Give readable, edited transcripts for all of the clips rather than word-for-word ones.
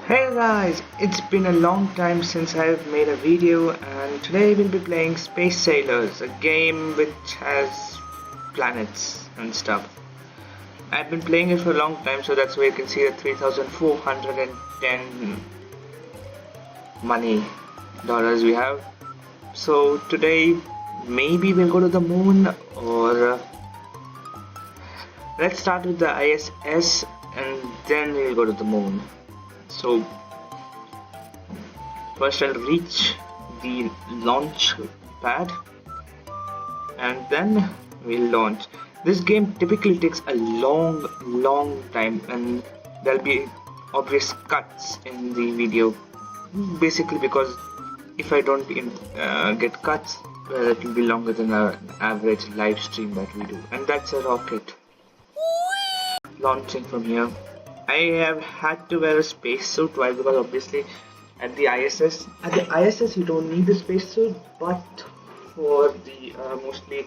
Hey guys, it's been a long time since I've made a video, and today we'll be playing Space Sailors, a game which has planets and stuff. I've been playing it for a long time, so that's why you can see the 3,410 money dollars we have. So today maybe we'll go to the moon, or let's start with the ISS and then we'll go to the moon. So first I'll reach the launch pad and then we'll launch. This game typically takes a long time, and there'll be obvious cuts in the video, basically because if I don't get cuts, well, it will be longer than an average live stream that we do. And that's a rocket launching from here. I have had to wear a spacesuit. Why? Because obviously at the ISS you don't need a spacesuit, but for the mostly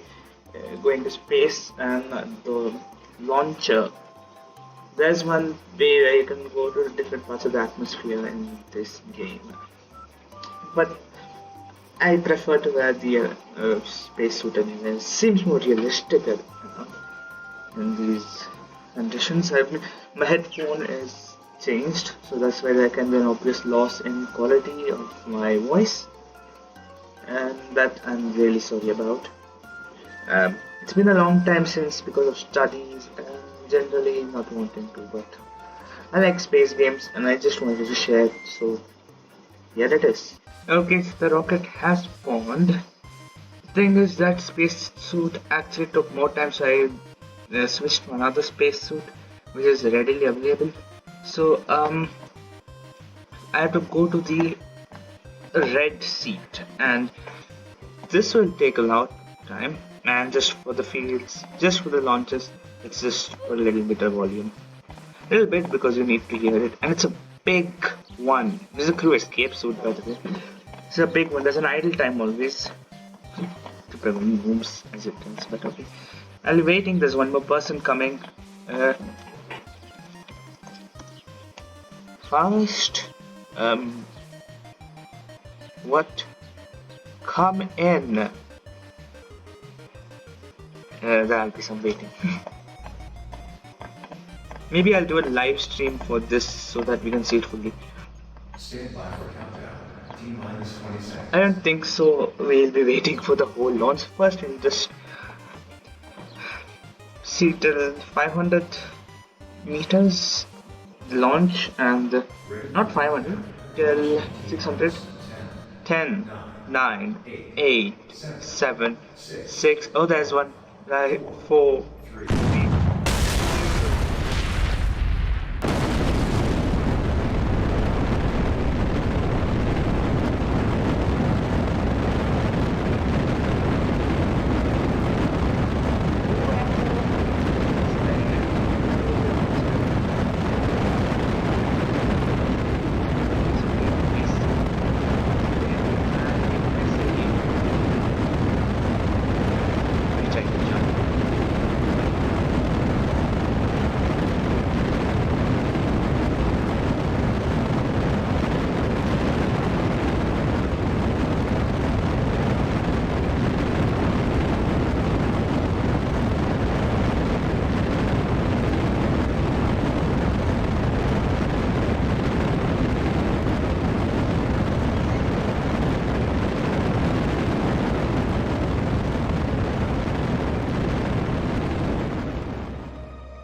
going to space and the launcher, there's one way where you can go to different parts of the atmosphere in this game. But I prefer to wear the spacesuit anyway. It seems more realistic, in these conditions. My headphone is changed, so that's why there can be an obvious loss in quality of my voice, and that I'm really sorry about. It's been a long time since, because of studies and generally not wanting to, but I like space games and I just wanted to share it, so here it is. Okay, so the rocket has spawned. The thing is that spacesuit actually took more time, so I switched to another spacesuit which is readily available. So I have to go to the red seat, and this will take a lot of time. And just for the fields, just for the launches, it's just a little bit of volume, a little bit, because you need to hear it, and it's a big one. This is a crew escape suit, by the way. It's a big one. There's an idle time always to prevent booms, as it turns. But okay, I'll be waiting. There's one more person coming. First, what? Come in. There'll be some waiting. Maybe I'll do a live stream for this so that we can see it fully. Stand by for countdown. T-minus 20 seconds. I don't think so. We'll be waiting for the whole launch. First, we'll just see till 500 meters launch, and not 500 till 600. 10, 9, 8, 7, 6. Oh, there's one. Right, 4, 3.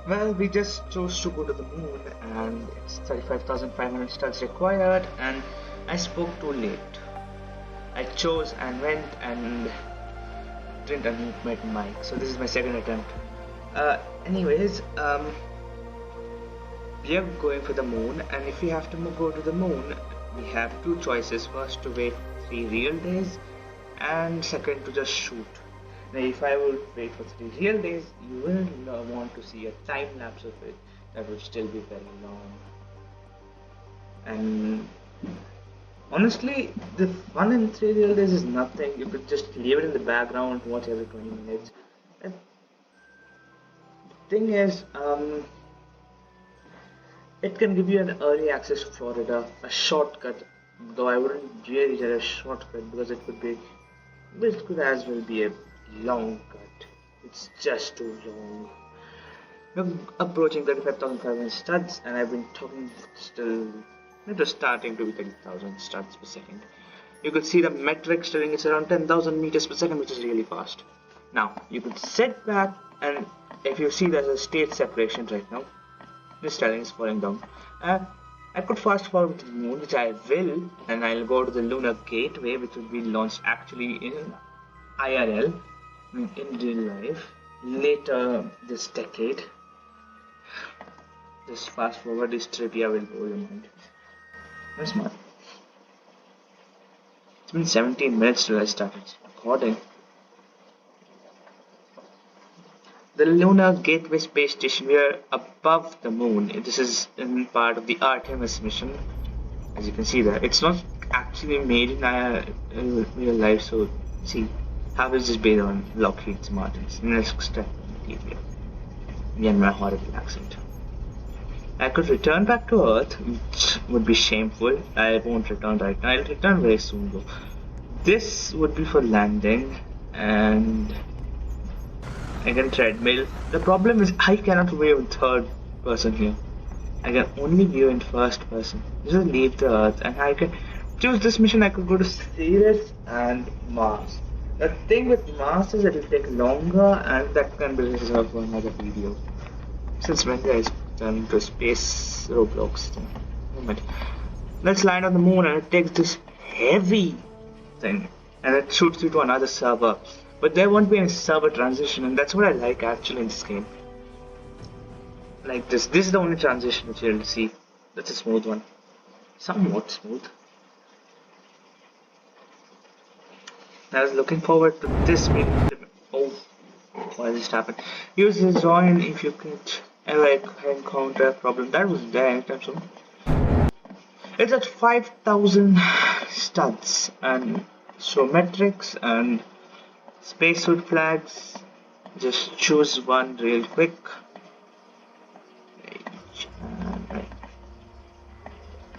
Well, we just chose to go to the moon, and it's 35,500 studs required, and I spoke too late. I chose and went and didn't unmute my mic, so this is my second attempt. Anyways, we are going for the moon, and if we have to go to the moon, we have two choices. First, to wait 3 real days, and second, to just shoot. Now, if I would wait for 3 real days, you will want to see a time lapse of it. That would still be very long. And honestly, the fun in 3 real days is nothing. You could just leave it in the background, watch every 20 minutes. And the thing is, It can give you an early access to Florida, a shortcut, though I wouldn't really get a shortcut because it could as well be a long cut. It's just too long. We're approaching 35,500 studs, and I've been talking still. It was starting to be 30,000 studs per second. You could see the metrics telling it's around 10,000 meters per second, which is really fast. Now, you could sit back, and if you see there's a state separation right now, this telling is falling down. I could fast forward to the moon, which I will, and I'll go to the lunar gateway, which will be launched actually in IRL, in real life, later this decade. This fast forward is trivia will blow your mind. That's smart. It's been 17 minutes till I started recording. The Lunar Gateway Space Station, we are above the moon. This is in part of the Artemis mission. As you can see there, it's not actually made in real life, so see, how is this based on Lockheed Martin's? Let's step deeply. Again, my horrible accent. I could return back to Earth, which would be shameful. I won't return right now. I'll return very soon though. This would be for landing, and again treadmill. The problem is I cannot view in third person here. I can only view in first person. Just leave the Earth, and I can choose this mission. I could go to Ceres and Mars. The thing with Mars is it will take longer, and that can be reserved for another video. Since when guys turn to space Roblox thing. Moment. Let's land on the moon, and it takes this heavy thing, and it shoots you to another server. But there won't be any server transition, and that's what I like actually in this game. Like this is the only transition which you'll see. That's a smooth one. Somewhat smooth. I was looking forward to this meeting. Oh, why this happened? Use the join if you could ever encounter a problem. That was there anytime soon. It's at 5,000 studs and so metrics and spacesuit flags. Just choose one real quick.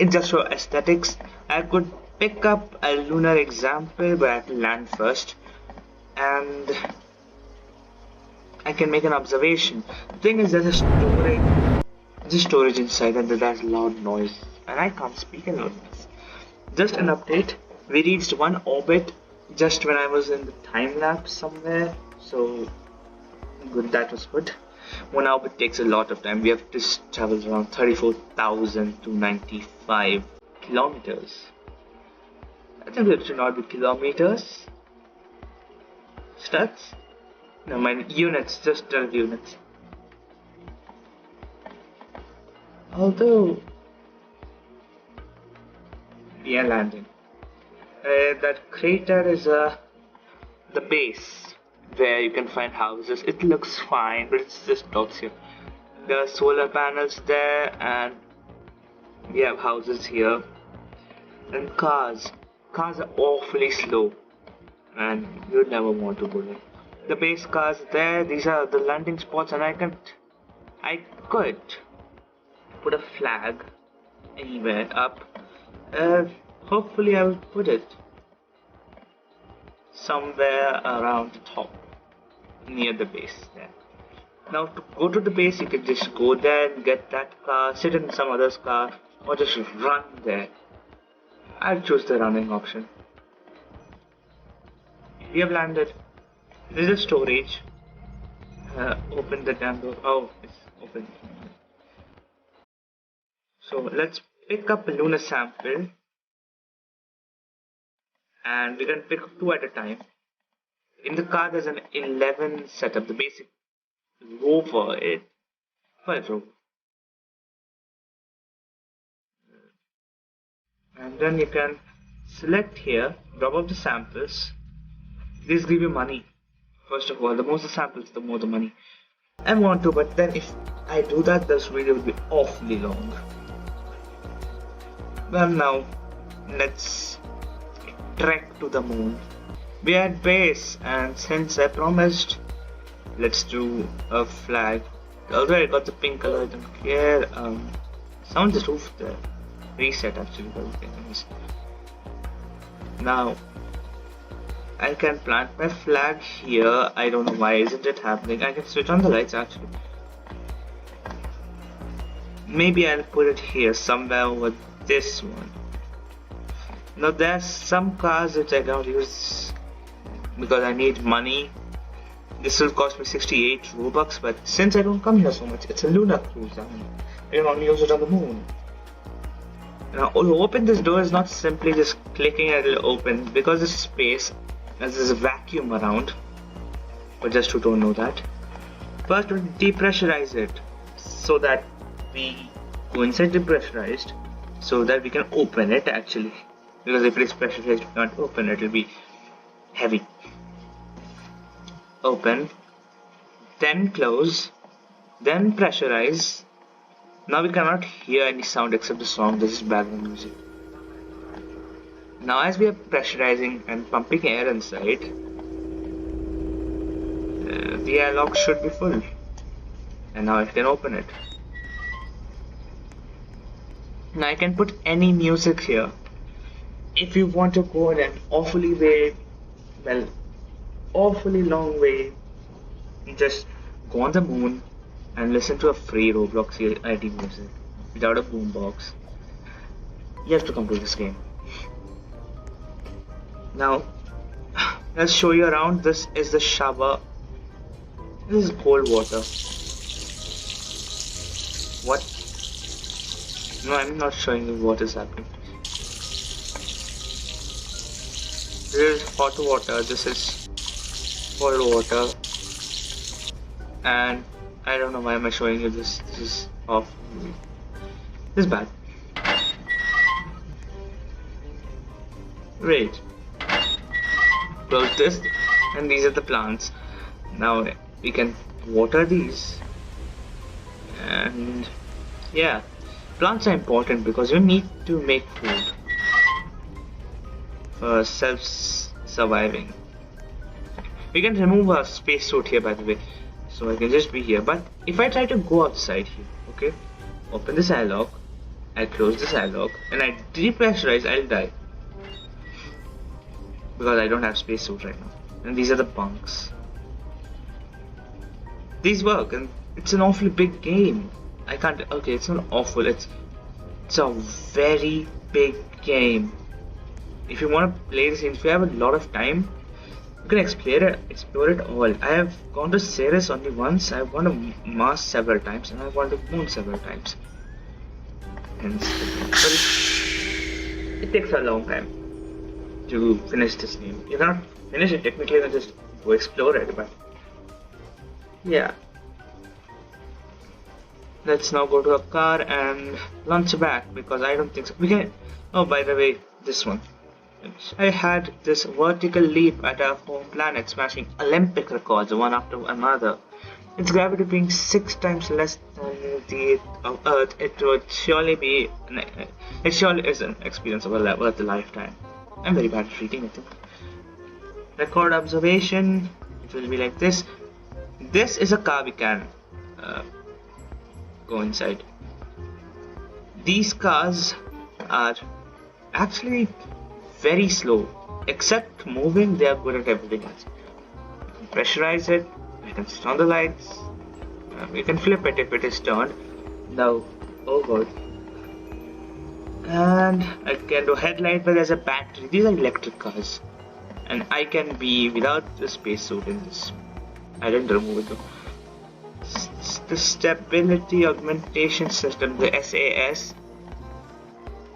It's just for aesthetics. I could pick up a lunar example, but I have to land first, and I can make an observation. The thing is, there's a storage inside, and there's loud noise, and I can't speak in loud noise. Just an update. We reached one orbit just when I was in the time lapse somewhere, so good. That was good. One orbit takes a lot of time. We have to travel around 34,295 kilometers. I think it should not be kilometers. Studs? No, my units, just 12 units. Although we are landing. That crater is the base where you can find houses. It looks fine, but it's just dots here. There are solar panels there, and we have houses here. And cars. Cars are awfully slow, and you'd never want to go there. The base cars there, these are the landing spots, and I could put a flag anywhere up. Hopefully I will put it somewhere around the top, near the base there. Now to go to the base, you can just go there and get that car, sit in some other's car, or just run there. I'll choose the running option. We have landed. This is storage. Open the damn door. Oh, it's open. So let's pick up a lunar sample, and we can pick 2 at a time. In the car there's an 11 setup, the basic rover, 12 rover. And then you can select here, drop off the samples. These give you money. First of all, the more the samples, the more the money. I want to, but then if I do that, this video will be awfully long. Well, now let's trek to the moon. We are at base, and since I promised, let's do a flag. Although I got the pink color, I don't care. Sound just off there. Reset actually. Now I can plant my flag here. I don't know why isn't it happening. I can switch on the lights actually. Maybe I'll put it here somewhere over this one. Now there's some cars which I don't use because I need money. This will cost me 68 Robux, but since I don't come here so much, it's a lunar cruise. I can only use it on the moon. Now to open this door is not simply just clicking and it'll open because there's space, as there's a vacuum around. But just who don't know that. First we'll depressurize it so that we go inside depressurized so that we can open it actually. Because if it is pressurized, we can't open it, it'll be heavy. Open, then close, then pressurize. Now we cannot hear any sound except the song. This is background music. Now as we are pressurizing and pumping air inside, the airlock should be full. And now I can open it. Now I can put any music here. If you want to go in an awfully long way, just go on the moon and listen to a free Roblox ID music without a boombox. You have to come to this game. Now, let's show you around. This is the shower. This is cold water. What? No, I'm not showing you what is happening. This is hot water. This is cold water. And I don't know why am I showing you this. This is off. This is bad. Wait. Close this, and these are the plants. Now we can water these. And yeah, plants are important because you need to make food for self-surviving. We can remove our spacesuit here, by the way, so I can just be here. But if I try to go outside here, okay, open this airlock, I close this airlock, and I depressurize, I'll die because I don't have spacesuit right now. And these are the bunks. These work, and it's an awfully big game. I can't. Okay, it's not awful. It's a very big game. If you want to play this, if you have a lot of time, you can explore it all. I have gone to Ceres only once. I've gone to Mars several times, and I've gone to Moon several times. Hence, but it takes a long time to finish this game. You cannot finish it technically, you can just go explore it, but yeah. Let's now go to a car and launch back because I don't think so. We can. Oh, by the way, this one. I had this vertical leap at our home planet, smashing Olympic records one after another. Its gravity being 6 times less than the Earth, it surely is an experience worth a lifetime. I'm very bad at reading, I think. Record observation. It will be like this. This is a car we can go inside. These cars are actually very slow. Except moving, they are good at everything else. You can pressurize it, you can switch on the lights, you can flip it if it is turned. Now, oh god. And I can do headlight, but there's a battery. These are electric cars. And I can be without the spacesuit in this. I didn't remove it though. The stability augmentation system, the SAS.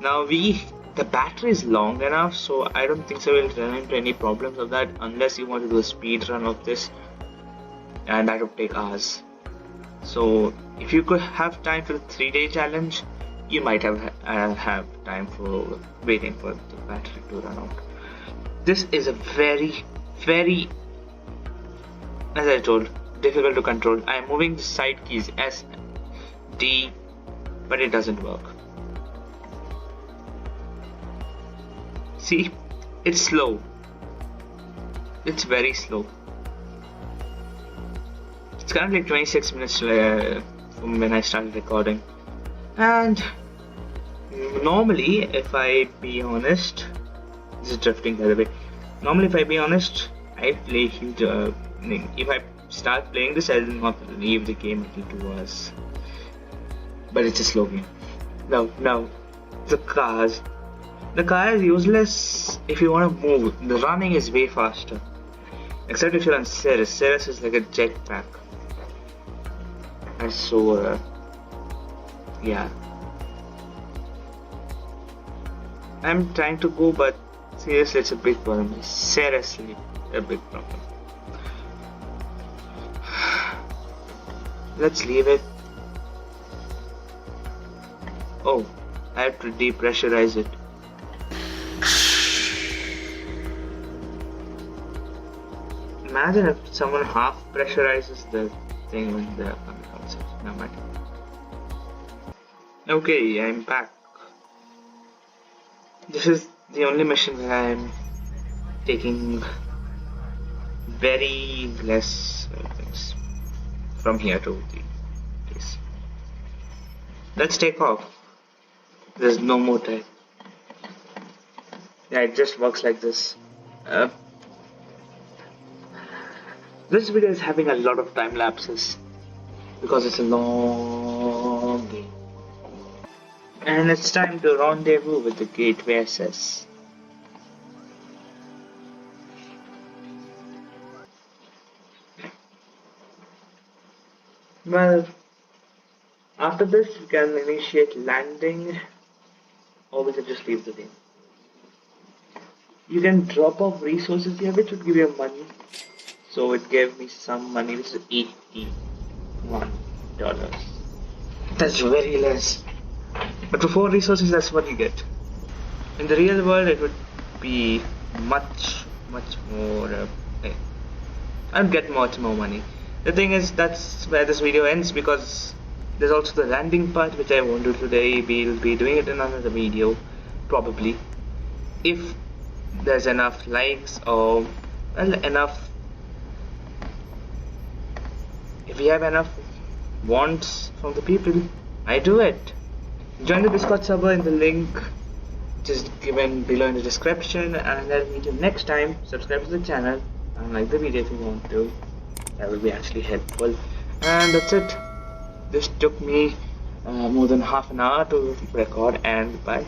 Now the battery is long enough, so I don't think so we'll run into any problems of that unless you want to do a speed run of this, and that would take hours. So if you could have time for the 3-day challenge, you might have time for waiting for the battery to run out. This is a very, very, as I told, difficult to control. I am moving the side keys S, D, but it doesn't work. See, it's slow. It's very slow. It's currently 26 minutes from when I started recording, and Normally, if I be honest, this is drifting by the way. Normally, if I be honest, I play huge. If I start playing this, I'll not leave the game until 2 hours. But it's a slow game. No, the cars. The car is useless if you want to move. The running is way faster. Except if you're on Cirrus. Cirrus is like a jetpack. And so, yeah. I'm trying to go, but seriously, it's a big problem. Seriously, a big problem. Let's leave it. Oh, I have to depressurize it. Imagine if someone half pressurizes the thing when they're coming outside. Never mind. Okay, I'm back. This is the only mission where I'm taking very less things from here to the place. Let's take off. There's no more time. Yeah, it just works like this. This video is having a lot of time lapses because it's a long game. And it's time to rendezvous with the Gateway SS. Well, after this you can initiate landing, or we can just leave the game. You can drop off resources here which would give you money. So it gave me some money, which is $81. That's very less. But for 4 resources, that's what you get. In the real world, it would be much more. I'd get much more money. The thing is, that's where this video ends because there's also the landing part, which I won't do today. We'll be doing it in another video, probably. If there's enough likes or enough. If we have enough wants from the people, I do it. Join the Discord server in the link just given below in the description, and I'll meet you next time. Subscribe to the channel and like the video if you want to. That will be actually helpful. And that's it. This took me more than half an hour to record, and bye.